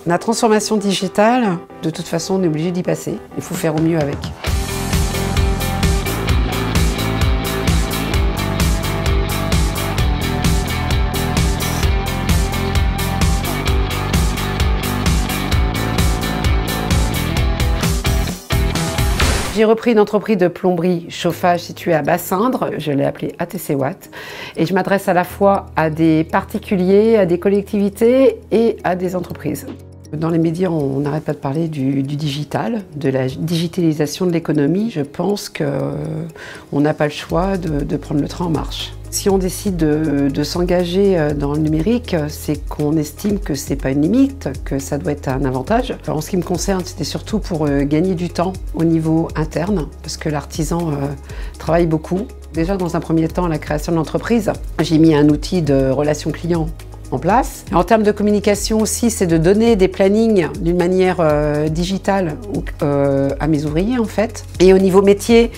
La transformation digitale, de toute façon, on est obligé d'y passer. Il faut faire au mieux avec. J'ai repris une entreprise de plomberie chauffage située à Bassindre, je l'ai appelée ATC Watt, et je m'adresse à la fois à des particuliers, à des collectivités et à des entreprises. Dans les médias, on n'arrête pas de parler du digital, de la digitalisation de l'économie. Je pense qu'on n'a pas le choix de prendre le train en marche. Si on décide de s'engager dans le numérique, c'est qu'on estime que ce n'est pas une limite, que ça doit être un avantage. En ce qui me concerne, c'était surtout pour gagner du temps au niveau interne, parce que l'artisan travaille beaucoup. Déjà, dans un premier temps, à la création de l'entreprise, j'ai mis un outil de relation client en place. En termes de communication aussi, c'est de donner des plannings d'une manière digitale à mes ouvriers en fait. Et au niveau métier,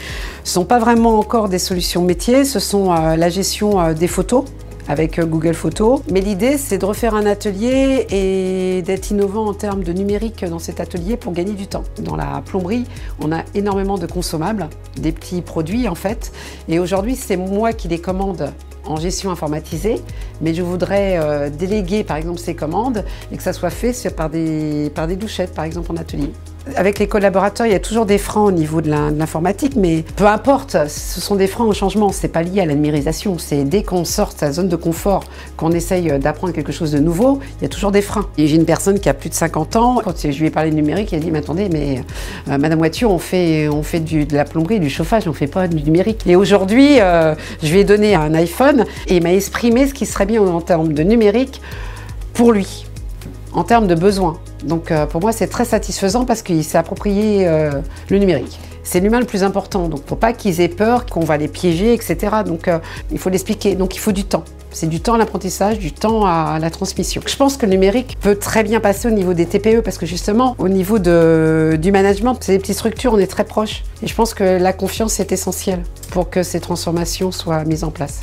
ce ne sont pas vraiment encore des solutions métiers, ce sont la gestion des photos avec Google Photos. Mais l'idée, c'est de refaire un atelier et d'être innovant en termes de numérique dans cet atelier pour gagner du temps. Dans la plomberie, on a énormément de consommables, des petits produits en fait. Et aujourd'hui, c'est moi qui les commande en gestion informatisée, mais je voudrais déléguer par exemple ces commandes et que ça soit fait par des douchettes par exemple en atelier. Avec les collaborateurs, il y a toujours des freins au niveau de l'informatique, mais peu importe, ce sont des freins au changement, c'est pas lié à la numérisation, c'est dès qu'on sort de sa zone de confort, qu'on essaye d'apprendre quelque chose de nouveau, il y a toujours des freins. Et j'ai une personne qui a plus de 50 ans, quand je lui ai parlé de numérique, elle a dit mais attendez, mais Madame Voiture, on fait de la plomberie, du chauffage, on fait pas du numérique. Et aujourd'hui, je lui ai donné un iPhone et il m'a exprimé ce qui serait bien en termes de numérique pour lui, en termes de besoins. Donc pour moi c'est très satisfaisant parce qu'il s'est approprié le numérique. C'est l'humain le plus important, donc il ne faut pas qu'ils aient peur qu'on va les piéger, etc. Donc il faut l'expliquer, donc il faut du temps. C'est du temps à l'apprentissage, du temps à la transmission. Je pense que le numérique peut très bien passer au niveau des TPE parce que justement au niveau du management, c'est des petites structures, on est très proches. Et je pense que la confiance est essentielle pour que ces transformations soient mises en place.